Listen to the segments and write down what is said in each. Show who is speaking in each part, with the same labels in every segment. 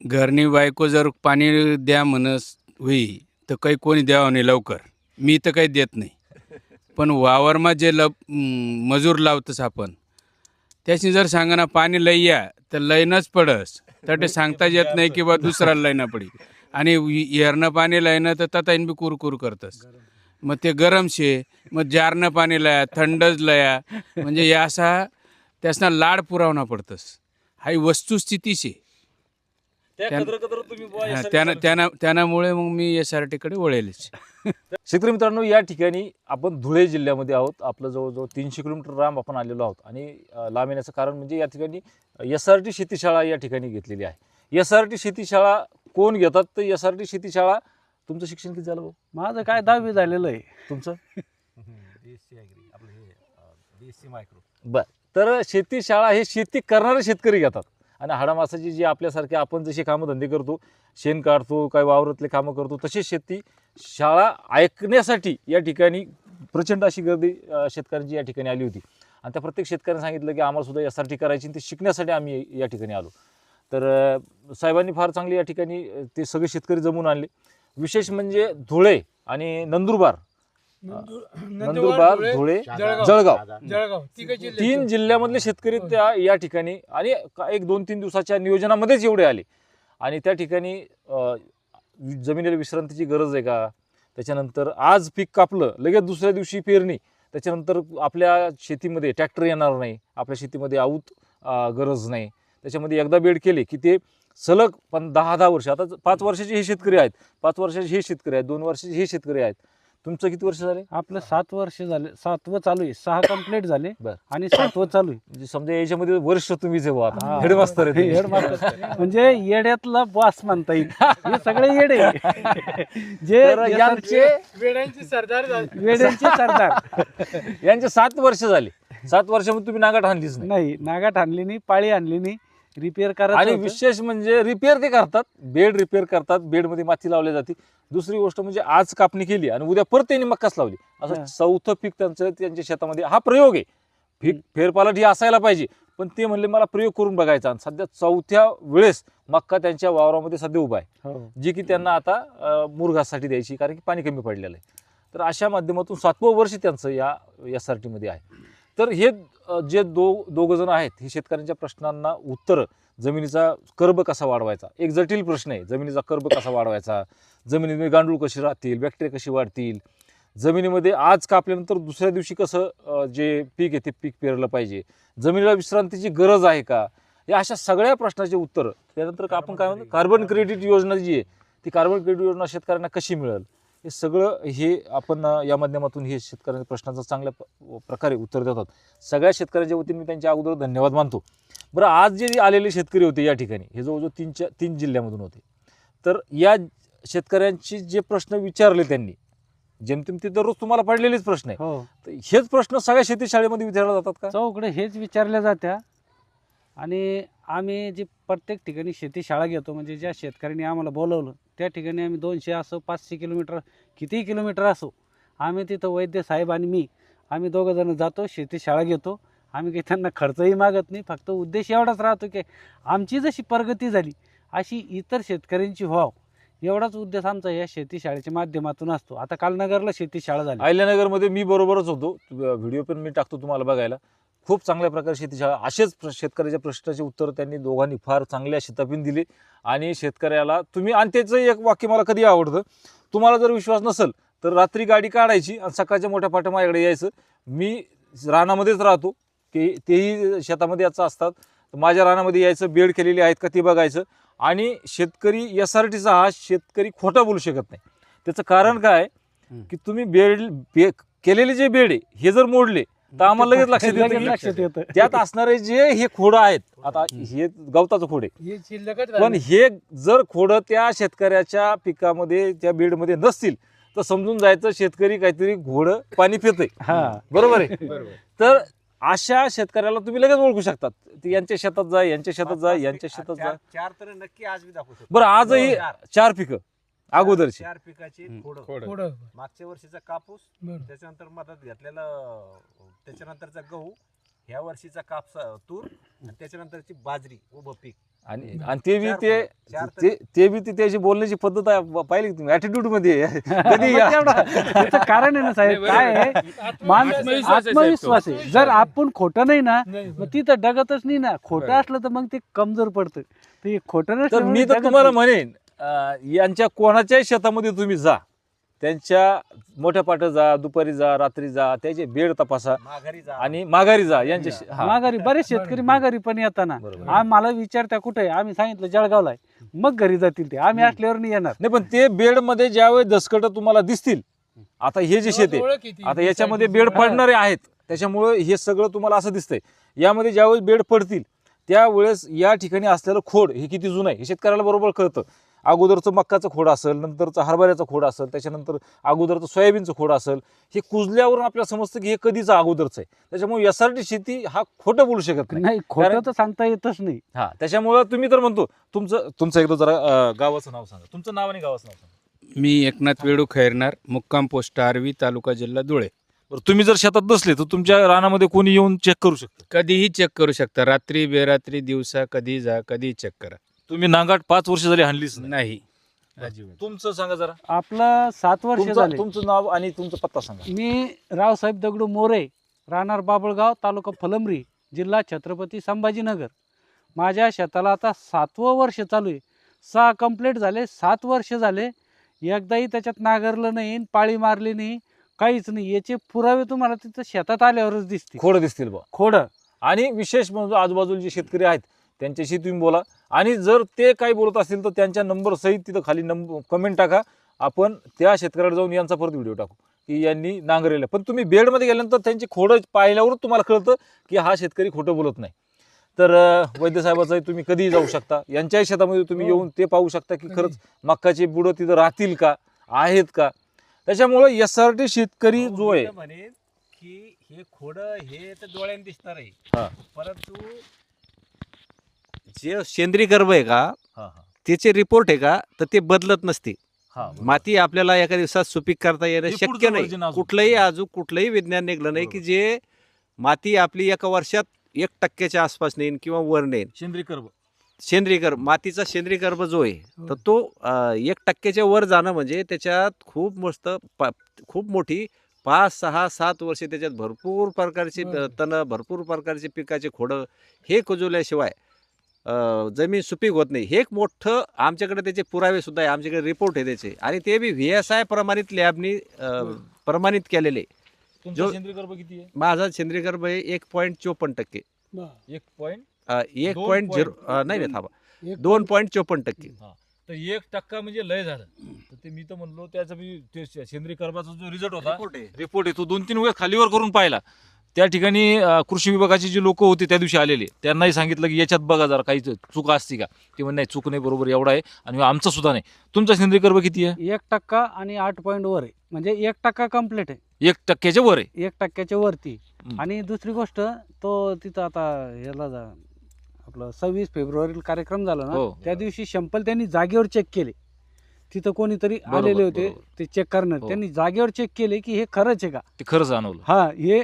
Speaker 1: घरनी बायको जर पाणी द्या म्हणस होई तर काही कोणी द्यावं नाही लवकर. मी तर काही देत नाही. पण वावरमा जे मजूर लावतस आपण त्याची जर सांगा पाणी लई या तर लईनच पडस. तर ते सांगता येत नाही की बा दुसरा लईना पडी. आणि येरणं पाणी लयनं तर तताईन बी कुरकुर करतस. मग ते गरम शे. मग जारनं पाणी लया थंडच लया. म्हणजे या असा त्यासना लाड पुरावणं पडतस. हाही वस्तुस्थिती शे. त्यामुळे मग मी SRT कडे वळेलच.
Speaker 2: शेतकरी मित्रांनो, या ठिकाणी आपण धुळे जिल्ह्यामध्ये आहोत. आपलं जवळजवळ 300 किलोमीटर लांब आपण आलेलो आहोत. आणि लांब येण्याचं कारण म्हणजे या ठिकाणी SRT शेतीशाळा या ठिकाणी घेतलेली आहे. SRT शेतीशाळा कोण घेतात? तर SRT शेतीशाळा. तुमचं शिक्षण किती झालं भाऊ?
Speaker 3: माझं काय 10वी झालेलं आहे.
Speaker 2: तुमचं
Speaker 4: BSc मायक्रो.
Speaker 2: बरं. तर शेतीशाळा हे शेती करणारे शेतकरी घेतात. आणि हाडामासाची जी आपल्यासारखे आपण जशी कामधंदे करतो, शेण काढतो, काही वावरातले कामं करतो, तशी शेती शाळा ऐकण्यासाठी या ठिकाणी प्रचंड अशी गर्दी शेतकऱ्यांची या ठिकाणी आली होती. आणि त्या प्रत्येक शेतकऱ्यांनी सांगितलं की आम्हाला सुद्धा SRT करायची आणि ते शिकण्यासाठी आम्ही या ठिकाणी आलो. तर साहेबांनी फार चांगली या ठिकाणी ते सगळे शेतकरी जमून आणले. विशेष म्हणजे धुळे आणि नंदुरबार, धुळे, जळगाव 3 जिल्ह्यामधले शेतकरी त्या या ठिकाणी आणि 1-2-3 दिवसाच्या नियोजनामध्येच एवढे आले. आणि त्या ठिकाणी जमिनीला विश्रांतीची गरज आहे का? त्याच्यानंतर आज पीक कापलं लगेच दुसऱ्या दिवशी पेरणी, त्याच्यानंतर आपल्या शेतीमध्ये ट्रॅक्टर येणार नाही, आपल्या शेतीमध्ये आऊत गरज नाही. त्याच्यामध्ये एकदा बेड केले की ते सलग 10-10 वर्ष, आता 5 वर्षाचे हे शेतकरी आहेत, 5 वर्षाचे हे शेतकरी आहेत, 2 वर्षाचे हे शेतकरी आहेत. तुमचं किती वर्ष झाले?
Speaker 3: आपलं 7 वर्ष झाले, 7वं चालू आहे. 6 कंप्लीट झाले
Speaker 2: बरं.
Speaker 3: आणि 7वं चालू आहे.
Speaker 2: म्हणजे समजा याच्यामध्ये वर्ष तुम्ही जेव्हा
Speaker 3: हा.
Speaker 2: हेडमास्तर आहे.
Speaker 3: हेडमास्टर म्हणजे येड्यातला बॉस म्हणता येईल. हे सगळे येडे जे
Speaker 2: तर यांचे
Speaker 3: वेड्यांचे सरदार
Speaker 2: यांचे 7 वर्ष झाले. 7 वर्षामध्ये तुम्ही नागाट आणलीच नाही.
Speaker 3: नाही, नागाट आणली नाही, पाळी आणली नाही, रिपेअर
Speaker 2: आणि
Speaker 3: करायचं
Speaker 2: विशेष म्हणजे रिपेअर ते करतात, बेड रिपेअर करतात, बेडमध्ये माती लावली जाते. दुसरी गोष्ट म्हणजे आज कापणी केली आणि उद्या परत त्यांनी मक्काच लावली. असं
Speaker 3: हा.
Speaker 2: 4थं पीक त्यांच्या शेतामध्ये. हा प्रयोग आहे. पीक फेरपालट ही असायला पाहिजे, पण ते म्हणले मला प्रयोग करून बघायचा. आणि सध्या 4थ्या वेळेस मक्का त्यांच्या वावरामध्ये सध्या उभा आहे,
Speaker 3: हो.
Speaker 2: जी की त्यांना आता मुरघासाठी द्यायची, कारण की पाणी कमी पडलेलं आहे. तर अशा माध्यमातून 7वं वर्ष त्यांचं या SRT मध्ये आहे. तर हे जे दोघं जण आहेत, हे शेतकऱ्यांच्या प्रश्नांना उत्तर, जमिनीचा कर्ब कसा वाढवायचा, एक जटिल प्रश्न आहे. जमिनीचा कर्ब कसा वाढवायचा, जमिनीमध्ये गांडूळ कशी राहतील, बॅक्टेरिया कशी वाढतील, जमिनीमध्ये आज कापल्यानंतर दुसऱ्या दिवशी कसं जे पीक आहे ते पीक पेरलं पाहिजे, जमिनीला विश्रांतीची गरज आहे का, या अशा सगळ्या प्रश्नाचे उत्तर. त्यानंतर आपण काय म्हणतो, कार्बन क्रेडिट योजना जी आहे, ती कार्बन क्रेडिट योजना शेतकऱ्यांना कशी मिळेल, हे सगळं हे आपण या माध्यमातून हे शेतकऱ्यांच्या प्रश्नाचं चांगल्या प्रकारे उत्तर देतात. सगळ्या शेतकऱ्यांच्या वतीने मी त्यांच्या अगोदर धन्यवाद मानतो. बरं, आज जे आलेले शेतकरी होते या ठिकाणी, हे जवळजवळ 3 जिल्ह्यामधून होते. तर या शेतकऱ्यांची जे प्रश्न विचारले त्यांनी, जेमतेम ते दररोज तुम्हाला पडलेलेच प्रश्न आहे.
Speaker 3: हो,
Speaker 2: तर हेच प्रश्न सगळ्या शेतीशाळेमध्ये विचारले जातात का?
Speaker 3: चौकडे हेच विचारल्या जात्या. आणि आम्ही जे प्रत्येक ठिकाणी शेतीशाळा घेतो, म्हणजे ज्या शेतकऱ्यांनी आम्हाला बोलवलं त्या ठिकाणी आम्ही 200 असो, 500 किलोमीटर, कितीही किलोमीटर असो, आम्ही तिथं वैद्य साहेब आणि मी, आम्ही दोघं जण जातो, शेतीशाळा घेतो. आम्ही काही त्यांना खर्चही मागत नाही. फक्त उद्देश एवढाच राहतो की आमची जशी प्रगती झाली अशी इतर शेतकऱ्यांची व्हाव, एवढाच उद्देश आमचा या शेतीशाळेच्या माध्यमातून असतो. आता कालनगरला शेतीशाळा झाली.
Speaker 2: अहिल्यानगरमध्ये मी बरोबरच होतो. व्हिडिओ पण मी टाकतो तुम्हाला बघायला. खूप चांगल्या प्रकारे शेतीशाळा, असेच शेतकऱ्याच्या प्रश्नाचे उत्तर त्यांनी दोघांनी फार चांगल्या शेतातून दिले. आणि शेतकऱ्याला तुम्ही, आणि त्याचं एक वाक्य मला कधी आवडतं, तुम्हाला जर विश्वास नसेल तर रात्री गाडी काढायची आणि सकाळच्या मोठ्या पाट्या माझ्याकडे यायचं. मी रानामध्येच राहतो, की तेही शेतामध्ये याचं असतात, माझ्या रानामध्ये यायचं, बेड केलेली आहेत का ते बघायचं. आणि शेतकरी SRTचा हा शेतकरी खोटा बोलू शकत नाही. त्याचं कारण काय, की तुम्ही बेड केलेले जे बेड आहे हे जर मोडले तर आम्हाला लगेच लक्षात येतं की त्यात असणारे जे हे खोडं आहेत, आता हे गवताचं खोड आहे, पण हे जर खोडं त्या शेतकऱ्याच्या पिकामध्ये, त्या बेडमध्ये नसतील तर समजून जायचं शेतकरी काहीतरी घोडं पाणी पितंय. बरोबर आहे. तर अशा शेतकऱ्याला तुम्ही लगेच ओळखू शकतात. यांच्या शेतात जा, यांच्या शेतात जा, यांच्या शेतात जा.
Speaker 4: 4 तर नक्की आज मी दाखवू शकतो.
Speaker 2: बरं, आजही 4 पिकं अगोदरची.
Speaker 4: 4 पिकाची खोडं. मागच्या वर्षीचा कापूस, त्याच्यानंतर मधात घेतलेलं, त्याच्यानंतरचा गहू, ह्या वर्षीचा तूर, आणि त्याच्यानंतरची बाजरी, उभं पीक.
Speaker 2: आणि आणि ते बी ते बी त्याची बोलण्याची पद्धत आहे, पाहिली का तुम्ही ऍटिट्यूड मध्ये आहे. कधी
Speaker 3: मग त्याचं कारण आहे ना साहेब, काय आहे आत्मविश्वास आहे. जर आपण खोटं नाही ना मग तिथं डगतच नाही ना. खोटं असलं तर मग ते कमजोर पडतं. ते खोटं
Speaker 2: तर
Speaker 3: नसल्यामुळे
Speaker 2: मी तर
Speaker 3: डगत
Speaker 2: तुम्हाला
Speaker 3: नाही.
Speaker 2: म्हणेन यांच्या कोणाच्याही शेतामध्ये तुम्ही जा, त्यांच्या मोठ्या पाठ जा, दुपारी जा, रात्री जा, त्याचे बेड तपासा
Speaker 4: माघारी जा.
Speaker 2: आणि माघारी जा. यांच्या हा.
Speaker 3: माघारी बरेच शेतकरी माघारी पण येताना
Speaker 2: बरोबर.
Speaker 3: आम्हाला विचारत्या कुठे आहे, आम्ही सांगितलं जळगावला आहे, मग घरी जातील ते. आम्ही असल्यावर नाही येणार.
Speaker 2: नाही पण ते बेड मध्ये ज्यावेळेस दसकट तुम्हाला दिसतील, आता हे जे शेत आहे आता याच्यामध्ये बेड पडणारे आहेत, त्याच्यामुळे हे सगळं तुम्हाला असं दिसतंय. यामध्ये ज्यावेळेस बेड पडतील त्यावेळेस या ठिकाणी असलेलं खोड हे किती जुनं आहे हे शेतकऱ्याला बरोबर कळतं. अगोदरचं मक्काचं खोड असेल, नंतरचं हरभऱ्याचं खोड असेल, त्याच्यानंतर अगोदरचं सोयाबीनचं खोड असेल, हे कुजल्यावरून आपल्याला समजतं की हे कधीचं अगोदरचं आहे. त्याच्यामुळे यासाठी शेती हा खोटं बोलू शकत नाही.
Speaker 3: नाही खोटं तर सांगता येतच नाही.
Speaker 2: हा, त्याच्यामुळं तुम्ही तर म्हणतो तुमचं एकदा जरा गावाचं नाव सांगा, तुमचं नाव आणि गावाचं नाव सांगा.
Speaker 1: मी एकनाथ वेडू खैरनार, मुक्काम पोस्ट आर्वी, तालुका जिल्हा धुळे.
Speaker 2: बरं, तुम्ही जर शेतात बसले तर तुमच्या रानामध्ये कोणी येऊन चेक करू शकतं.
Speaker 1: कधीही चेक करू शकता, रात्री बेरात्री दिवसा, कधी जा, कधीही चेक करा.
Speaker 2: तुम्ही नांगाट 5 वर्ष झाली हाणलीच नाही.
Speaker 1: नाही अजिबात.
Speaker 2: तुमचं सांगा जरा,
Speaker 3: आपलं 7 वर्ष झाले.
Speaker 2: तुमचं नाव आणि तुमचा पत्ता सांगा.
Speaker 3: मी रावसाहेब दगडू मोरे, राहणार बाबळगाव, तालुका फलंब्री, जिल्हा छत्रपती संभाजीनगर. माझ्या शेताला आता 7वं वर्ष चालू आहे. 6 कंप्लीट झाले, 7 वर्ष झाले. एकदाही त्याच्यात नांगरलं नाही, पाळी मारली नाही, काहीच नाही. याचे पुरावे तुम्हाला तिथं शेतात आल्यावरच दिसतील.
Speaker 2: खोड दिसतील बा.
Speaker 3: खोडं
Speaker 2: आणि विशेष म्हणजे आजूबाजूला जे शेतकरी आहेत त्यांच्याशी तुम्ही बोला, आणि जर ते काही बोलत असतील तर त्यांच्या नंबर सहित तिथं खाली कमेंट टाका. आपण त्या शेतकऱ्याला जाऊन यांचा परत व्हिडिओ टाकू की यांनी नांगरेलं. पण तुम्ही बेडमध्ये गेल्यानंतर त्यांची खोडं पाहिल्यावर तुम्हाला कळतं की हा शेतकरी खोटं बोलत नाही. तर वैद्य साहेबाचाही तुम्ही कधीही जाऊ शकता, यांच्याही शेतामध्ये तुम्ही येऊन ते पाहू शकता की खरंच मक्काची बुडं तिथं राहतील का, आहेत का. त्याच्यामुळे SRT शेतकरी जो आहे,
Speaker 4: म्हणेन की हे खोड हे तर डोळ्याने दिसणार आहे,
Speaker 2: हा.
Speaker 4: परंतु
Speaker 5: जे सेंद्रिय गर्भ आहे का
Speaker 2: हा, हा.
Speaker 5: त्याचे रिपोर्ट आहे का तर ते बदलत नसते.
Speaker 2: हा,
Speaker 5: माती आपल्याला एका दिवसात सुपीक करता येणं
Speaker 2: हे पुढचं
Speaker 5: शक्य नाही.
Speaker 2: version अजून.
Speaker 5: कुठलंही विज्ञान निघलं नाही की जे माती आपली एका वर्षात 1% आसपास नेईन किंवा वर नेईन.
Speaker 2: सेंद्रिय कर्ब.
Speaker 5: सेंद्रिय गर्भ, मातीचा सेंद्रिय गर्भ जो आहे तर तो 1%च्या वर जाणं म्हणजे त्याच्यात खूप मोठी 5, 6, 7 वर्षे त्याच्यात भरपूर प्रकारची तणं, भरपूर प्रकारचे पिकाचे खोडं हे कुजवल्याशिवाय जमीन सुपीक होत नाही. हे एक मोठं आमच्याकडे त्याचे पुरावे सुद्धा आहे, आमच्याकडे रिपोर्ट आहे त्याचे, आणि ते बी VSI प्रमाणित लॅबनी प्रमाणित केलेले.
Speaker 2: तुमचा सेंद्रिय कर्ब किती आहे?
Speaker 5: माझा सेंद्रिय गर्भ आहे 1.54%. 1.0 नाही थांबा 2.54%.
Speaker 2: तर 1% म्हणजे लय झालं. तर ते मी तर म्हणलो त्याचा मी ते सेंद्रिय कर्बाचा जो रिझल्ट होता, रिपोर्ट आहे तो 2-3 वेळेस खालीवर करून पाहिला. त्या ठिकाणी कृषी विभागाचे जे लोक होते त्या दिवशी आलेले, त्यांनाही सांगितलं की याच्यात बघा जरा काही चूक असते का. ते म्हणे नाही, चूक नाही, बरोबर एवढा आहे, आणि आमचा सुद्धा नाही. तुमचा सेंद्रिय कर्ब किती आहे?
Speaker 3: 1% आणि 8 पॉईंट वर आहे, म्हणजे 1% कम्प्लीट आहे.
Speaker 2: 1%च्या वर आहे.
Speaker 3: 1%च्या वरती.
Speaker 2: हम्म.
Speaker 3: आणि दुसरी गोष्ट, तो तिथं आता ह्याला आपलं 26 फेब्रुवारीला कार्यक्रम झाला ना,
Speaker 2: हो.
Speaker 3: त्या दिवशी शंपल त्यांनी जागेवर चेक केले. तिथं कोणीतरी
Speaker 2: बरोबर,
Speaker 3: आलेले होते
Speaker 2: बरोबर.
Speaker 3: ते चेक करणार.
Speaker 2: हो.
Speaker 3: त्यांनी जागेवर चेक केले की हे खरंच आहे का.
Speaker 2: ते खरंच जाणवलं.
Speaker 3: हा, हे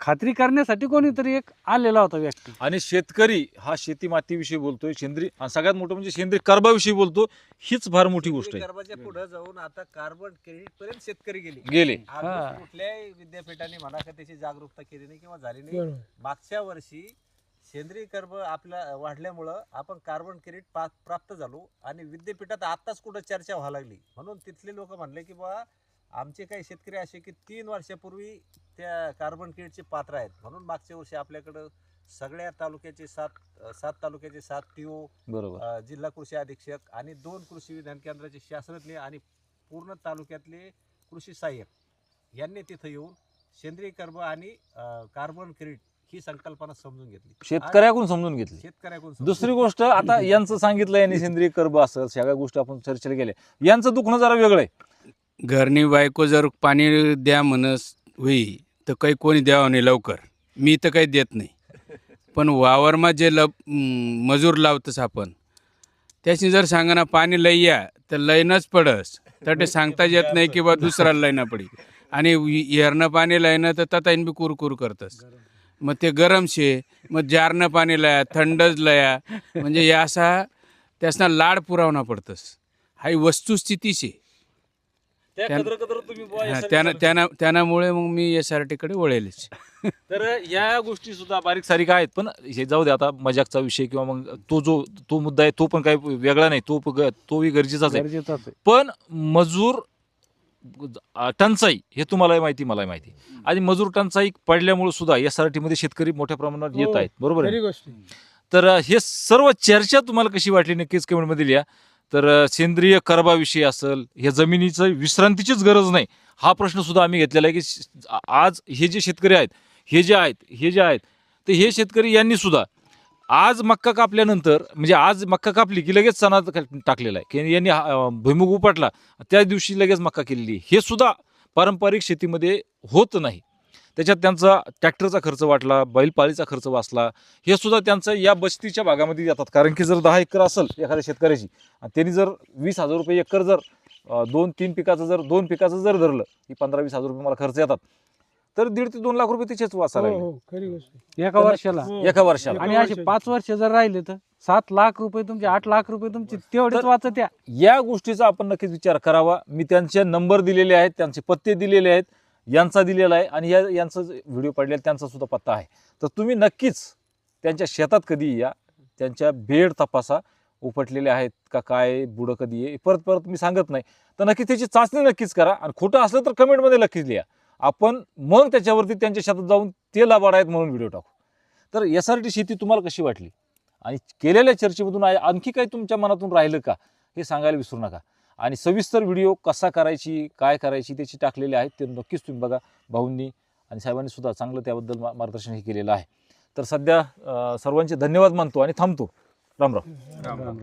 Speaker 3: खात्री करण्यासाठी कोणीतरी एक आलेला होता व्यक्ती.
Speaker 2: आणि शेतकरी हा शेती मातीविषयी बोलतोय, सेंद्रिय, आणि सगळ्यात मोठं म्हणजे सेंद्रिय कर्बाविषयी बोलतो. हीच फार मोठी गोष्ट आहे.
Speaker 4: गर्भाच्या पुढे जाऊन आता कार्बन क्रेडिट पर्यंत शेतकरी गेले.
Speaker 2: गेले.
Speaker 3: हा.
Speaker 4: कुठल्याही विद्यापीठाने म्हणा का त्याची जागरूकता केली नाही किंवा झाली नाही. मागच्या वर्षी सेंद्रिय कर्ब आपला वाढल्यामुळं आपण कार्बन क्रेडिट प्राप्त झालो, आणि विद्यापीठात आताच कुठं चर्चा व्हायला लागली. म्हणून तिथले लोक म्हणले की बा आमचे काही शेतकरी असे की 3 वर्षापूर्वी त्या कार्बन क्रेडिटचे पात्र आहेत. म्हणून मागच्या वर्षी आपल्याकडं सगळ्या तालुक्याचे 7 तालुक्याचे 7 PO,
Speaker 2: बरोबर.
Speaker 4: जिल्हा कृषी अधीक्षक आणि 2 कृषी विज्ञान केंद्राचे शास्त्रज्ञ आणि पूर्ण तालुक्यातले कृषी सहाय्यक यांनी तिथं येऊन सेंद्रिय कर्ब आणि कार्बन क्रेडिट ही संकल्पना समजून घेतली,
Speaker 2: शेतकऱ्याकडून समजून घेतली.
Speaker 4: शेतकऱ्याकडून.
Speaker 2: दुसरी गोष्ट, आता यांचं सांगितलं यांनी सेंद्रिय कर्ब असं सगळ्या गोष्टी आपण चर्चेला गेल्या. यांचं दुखणं जरा वेगळं आहे.
Speaker 1: घरनी बायको जर पाणी द्या म्हणस होई तर काही कोणी द्यावं नाही लवकर. मी तर काही देत नाही. पण वावरमा जे मजूर लावतस आपण, त्याची जर सांगा ना पाणी लई या तर लईनच पडस, तर ते सांगताच येत नाही की बा दुसरा लईना पडी. आणि हेरणं पाणी लईनं तर तताईन बी कुरकुर करतस. मग ते गरम शे, मग जारनं पाणी लया, थंडच लया, म्हणजे हे असा त्यासना लाड पुरावणा पडतस. हा वस्तुस्थिती शे. त्यामुळे मग मी SRT कडे वळेलच.
Speaker 2: तर या गोष्टी सुद्धा बारीक सारीक आहेत, पण हे जाऊ दे, आता मजाकचा विषय किंवा मग तो मुद्दा आहे, तो पण काही वेगळा नाही, तोही गरजेचाच आहे.
Speaker 3: गरजेचं आहे.
Speaker 2: पण मजूर टंचाई हे तुम्हालाही माहिती, मलाही माहिती, आणि मजूर टंचाई पडल्यामुळे सुद्धा SRT मध्ये शेतकरी मोठ्या प्रमाणात येत आहेत, बरोबर आहे. तर हे सर्व चर्चा तुम्हाला कशी वाटली नक्कीच कमेंटमध्ये लिहा. तर सेंद्रिय कर्बाविषयी असेल, ह्या जमिनीचं विश्रांतीचीच गरज नाही, हा प्रश्न सुद्धा आम्ही घेतलेला आहे की आज हे जे शेतकरी आहेत, हे जे आहेत तर हे शेतकरी यांनी सुद्धा आज मक्का कापल्यानंतर, म्हणजे आज मक्का कापली की लगेच चणा टाकलेला आहे, की यांनी भुईमुग उपटला त्याच दिवशी लगेच मक्का केलेली, हे सुद्धा पारंपरिक शेतीमध्ये होत नाही. त्याच्यात त्यांचा ट्रॅक्टरचा खर्च वाटला, बैलपाळीचा खर्च वाचला, हे सुद्धा त्यांचं या बस्तीच्या भागामध्ये येतात. कारण की जर 10 एकर असेल एखाद्या शेतकऱ्याची, आणि त्यांनी जर 20,000 रुपये एकर जर 2-3 पिकाचं जर 2 पिकाचं जर धरलं की 15-20,000 रुपये मला खर्च येतात, तर 1.5 ते 2 लाख रुपये तिचेच वाचायला लागले
Speaker 3: एका वर्षाला.
Speaker 2: एका वर्षाला.
Speaker 3: आणि असे 5 वर्ष जर राहिले तर 7 लाख रुपये तुमचे, 8 लाख रुपये तुमचे तेवढेच वाचत.
Speaker 2: या गोष्टीचा आपण नक्कीच विचार करावा. मी त्यांचे नंबर दिलेले आहेत, त्यांचे पत्ते दिलेले आहेत, यांचा दिलेला आहे, आणि यांचा व्हिडिओ पडलेला त्यांचा सुद्धा पत्ता आहे. तर तुम्ही नक्कीच त्यांच्या शेतात कधी या, त्यांच्या बेड तपासा, उपटलेले आहेत का काय, बुडं कधी आहे, परत मी सांगत नाही, तर नक्कीच त्याची चाचणी नक्कीच करा. आणि खोटं असलं तर कमेंटमध्ये नक्कीच लिहा, आपण मग त्याच्यावरती त्यांच्या शेतात जाऊन ते लाभाड आहेत म्हणून व्हिडिओ टाकू. तर SRT शेती तुम्हाला कशी वाटली, आणि केलेल्या चर्चेमधून आणखी काही तुमच्या मनातून राहिलं का, हे सांगायला विसरू नका. आणि सविस्तर व्हिडिओ कसा करायची, काय करायची त्याची टाकलेले आहेत, ते नक्कीच तुम्ही बघा. भाऊंनी आणि साहेबांनी सुद्धा चांगलं त्याबद्दल मार्गदर्शन हे केलेलं आहे. तर सध्या सर्वांचे धन्यवाद मानतो आणि थांबतो. राम राम.
Speaker 3: राम राम.